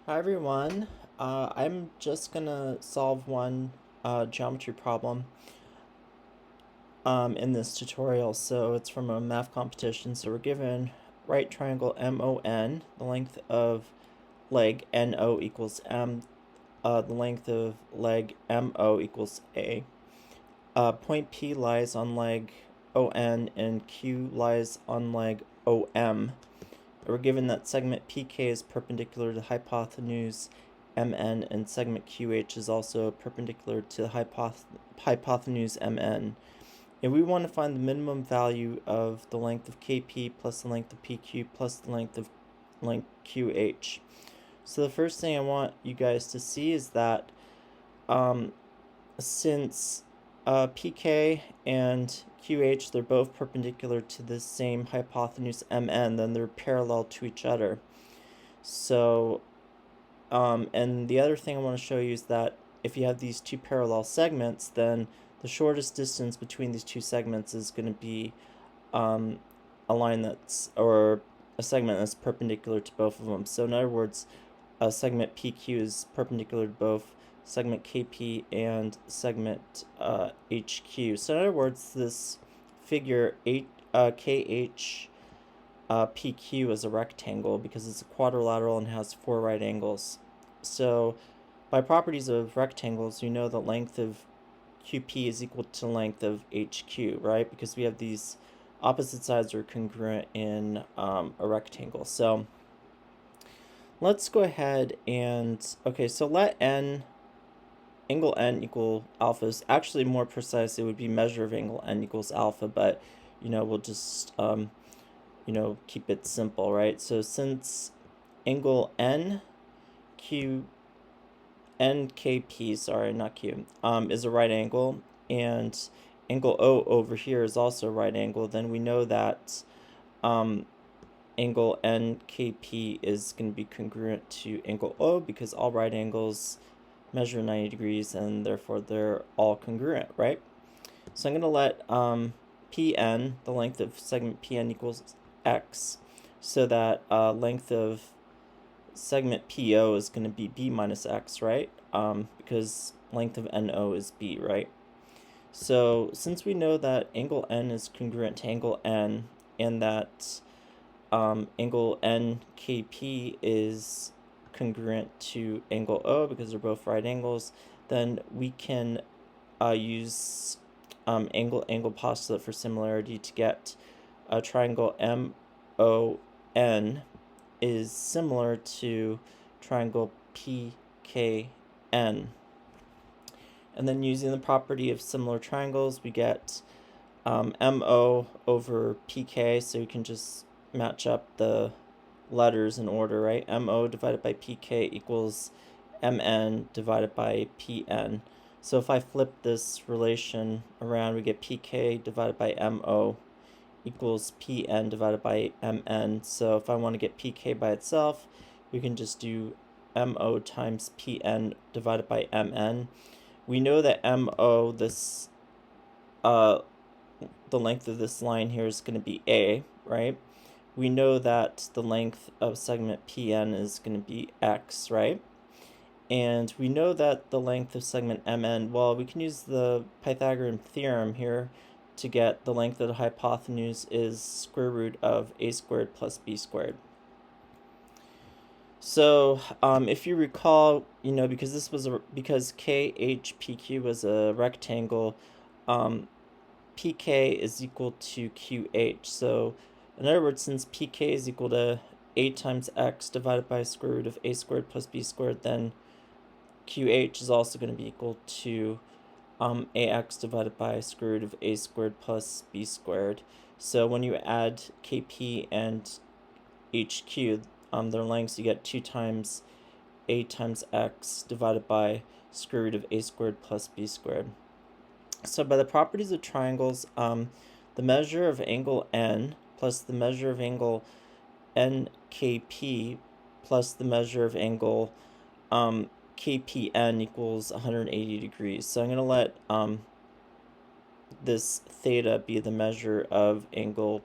Hi everyone. I'm just gonna solve one geometry problem in this tutorial. So it's from a math competition. So we're given right triangle MON, the length of leg NO equals M, the length of leg MO equals A. Point P lies on leg ON and Q lies on leg OM. We're given that segment PK is perpendicular to hypotenuse MN and segment QH is also perpendicular to hypotenuse MN. And we want to find the minimum value of the length of KP plus the length of PQ plus the length of QH. So the first thing I want you guys to see is that since PK and QH, they're both perpendicular to the same hypotenuse MN, then they're parallel to each other. So, and the other thing I want to show you is that if you have these two parallel segments, then the shortest distance between these two segments is going to be a line that's, or a segment that's perpendicular to both of them. So in other words, segment PQ is perpendicular to both segment KP and segment HQ. So in other words, this figure KH PQ is a rectangle because it's a quadrilateral and has 4 right angles. So by properties of rectangles, you know the length of QP is equal to length of HQ, right? Because we have these opposite sides are congruent in a rectangle. So let's go ahead and, okay, so let angle n equal alpha. Is actually more precise, it would be measure of angle n equals alpha, but we'll just keep it simple, right? So since angle NKP, sorry, not Q, is a right angle, and angle O over here is also a right angle, then we know that angle NKP is going to be congruent to angle O because all right angles measure 90 degrees and therefore they're all congruent, right? So I'm going to let PN, the length of segment PN equals X, so that length of segment PO is going to be B minus X, right? Because length of NO is B, right? So since we know that angle N is congruent to angle N and that angle NKP is congruent to angle O because they're both right angles, then we can use angle postulate for similarity to get a triangle MON is similar to triangle PKN. And then using the property of similar triangles, we get MO over PK, so you can just match up the letters in order, right? MO divided by PK equals MN divided by PN. So if I flip this relation around, we get PK divided by MO equals PN divided by MN. So if I want to get PK by itself, we can just do MO times PN divided by MN. We know that MO, this the length of this line here is going to be A, right? We know that the length of segment PN is going to be X, right? And we know that the length of segment MN, well, we can use the Pythagorean theorem here to get the length of the hypotenuse is square root of A squared plus B squared. So if you recall, because because KHPQ was a rectangle, PK is equal to QH. So in other words, since PK is equal to A times X divided by square root of A squared plus B squared, then QH is also going to be equal to AX divided by square root of A squared plus B squared. So when you add KP and HQ, their lengths, you get 2 times A times X divided by square root of A squared plus B squared. So by the properties of triangles, the measure of angle N plus the measure of angle NKP plus the measure of angle KPN equals 180 degrees. So I'm going to let this theta be the measure of angle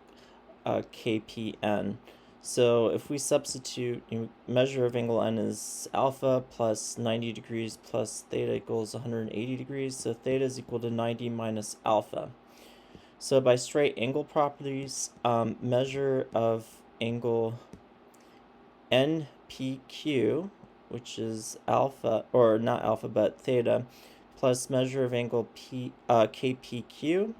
KPN. So if we substitute, measure of angle n is alpha plus 90 degrees plus theta equals 180 degrees. So theta is equal to 90 minus alpha. So by straight angle properties, measure of angle NPQ, which is alpha, or not alpha, but theta, plus measure of angle KPQ,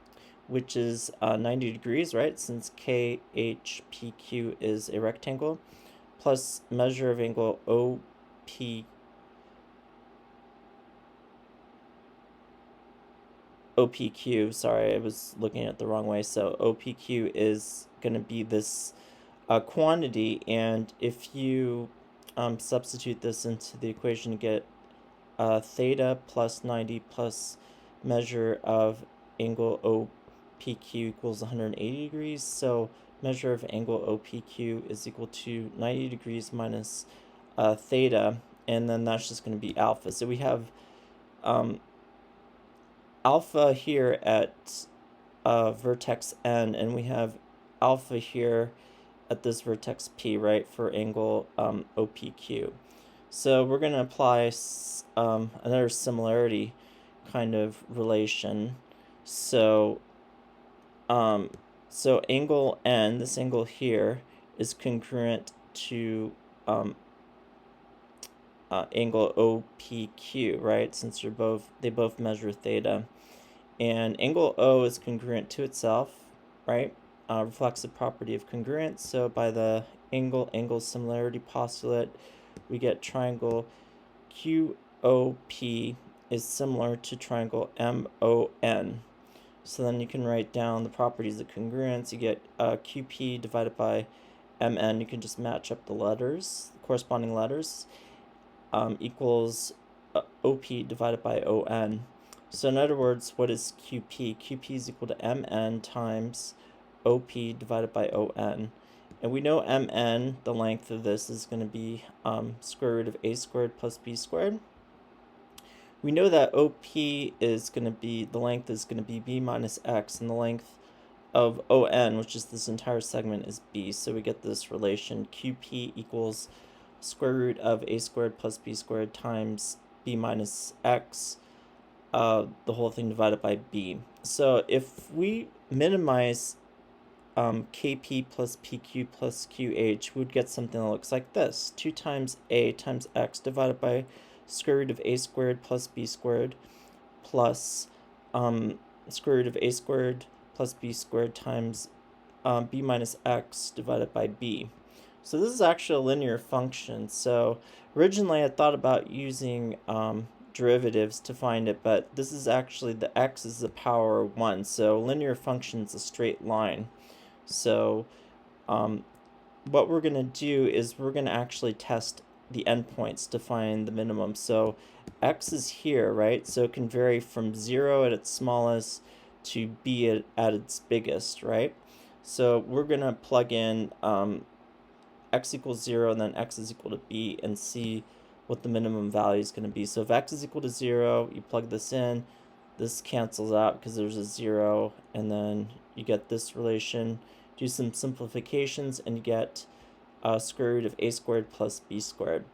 which is 90 degrees, right, since KHPQ is a rectangle, plus measure of angle OPQ, sorry, I was looking at it the wrong way, so OPQ is going to be this quantity, and if you substitute this into the equation, you get theta plus 90 plus measure of angle OPQ equals 180 degrees. So measure of angle OPQ is equal to 90 degrees minus theta, and then that's just going to be alpha. So we have alpha here at vertex N, and we have alpha here at this vertex P, right, for angle OPQ. So we're going to apply another similarity kind of relation. So angle N, this angle here, is congruent to angle OPQ, right? Since they both measure theta, and angle O is congruent to itself, right? Reflects the property of congruence. So by the angle similarity postulate, we get triangle QOP is similar to triangle MON. So then you can write down the properties of congruence. You get QP divided by MN. You can just match up the letters, the corresponding letters, equals OP divided by ON. So in other words, what is QP? QP is equal to MN times OP divided by ON. And we know MN, the length of this, is going to be square root of a squared plus b squared. We know that OP is going to be, the length is going to be b minus x, and the length of ON, which is this entire segment, is b. So we get this relation, QP equals square root of a squared plus b squared times b minus x, the whole thing divided by b. So if we minimize KP plus PQ plus QH, we would get something that looks like this. 2 times A times X divided by square root of A squared plus B squared plus square root of A squared plus B squared times B minus X divided by B. So this is actually a linear function. So originally I thought about using derivatives to find it, but this is actually, the X is the power of 1. So linear function is a straight line. So what we're going to do is we're going to actually test the endpoints to find the minimum. So x is here, right? So it can vary from 0 at its smallest to b at its biggest, right? So we're going to plug in x equals 0 and then x is equal to b and see what the minimum value is going to be. So if x is equal to 0, you plug this in, this cancels out because there's a 0, and then you get this relation. Do some simplifications and you get square root of a squared plus b squared.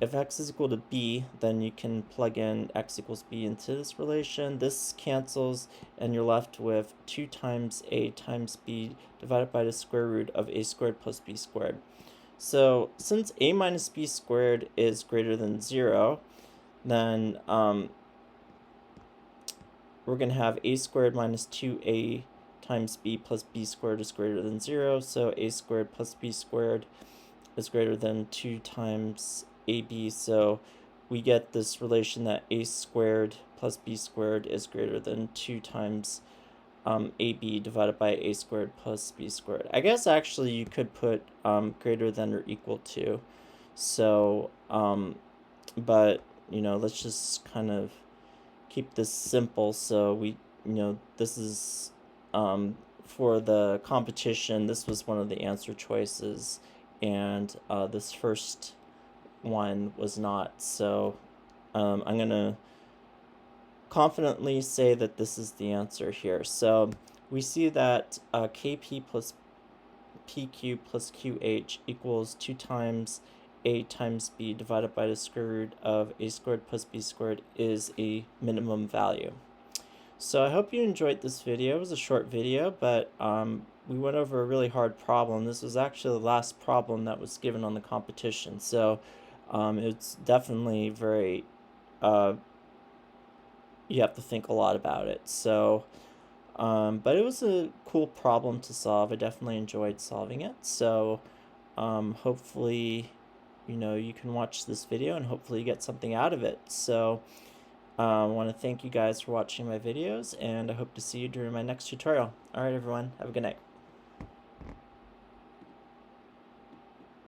If x is equal to b, then you can plug in x equals b into this relation. This cancels, and you're left with 2 times a times b divided by the square root of a squared plus b squared. So since a minus b squared is greater than 0, then we're going to have a squared minus 2a times b plus b squared is greater than 0. So a squared plus b squared is greater than 2 times ab. So we get this relation that a squared plus b squared is greater than 2 times ab divided by a squared plus b squared. I guess actually you could put greater than or equal to. So, but, let's just kind of keep this simple. So we, this is, for the competition, this was one of the answer choices, and this first one was not. So I'm going to confidently say that this is the answer here. So we see that KP plus PQ plus QH equals 2 times A times B divided by the square root of A squared plus B squared is a minimum value. So I hope you enjoyed this video. It was a short video, but we went over a really hard problem. This was actually the last problem that was given on the competition. So it's definitely very, you have to think a lot about it. So, but it was a cool problem to solve. I definitely enjoyed solving it. So hopefully, you can watch this video and hopefully you get something out of it. So I want to thank you guys for watching my videos, and I hope to see you during my next tutorial. Alright everyone, have a good night.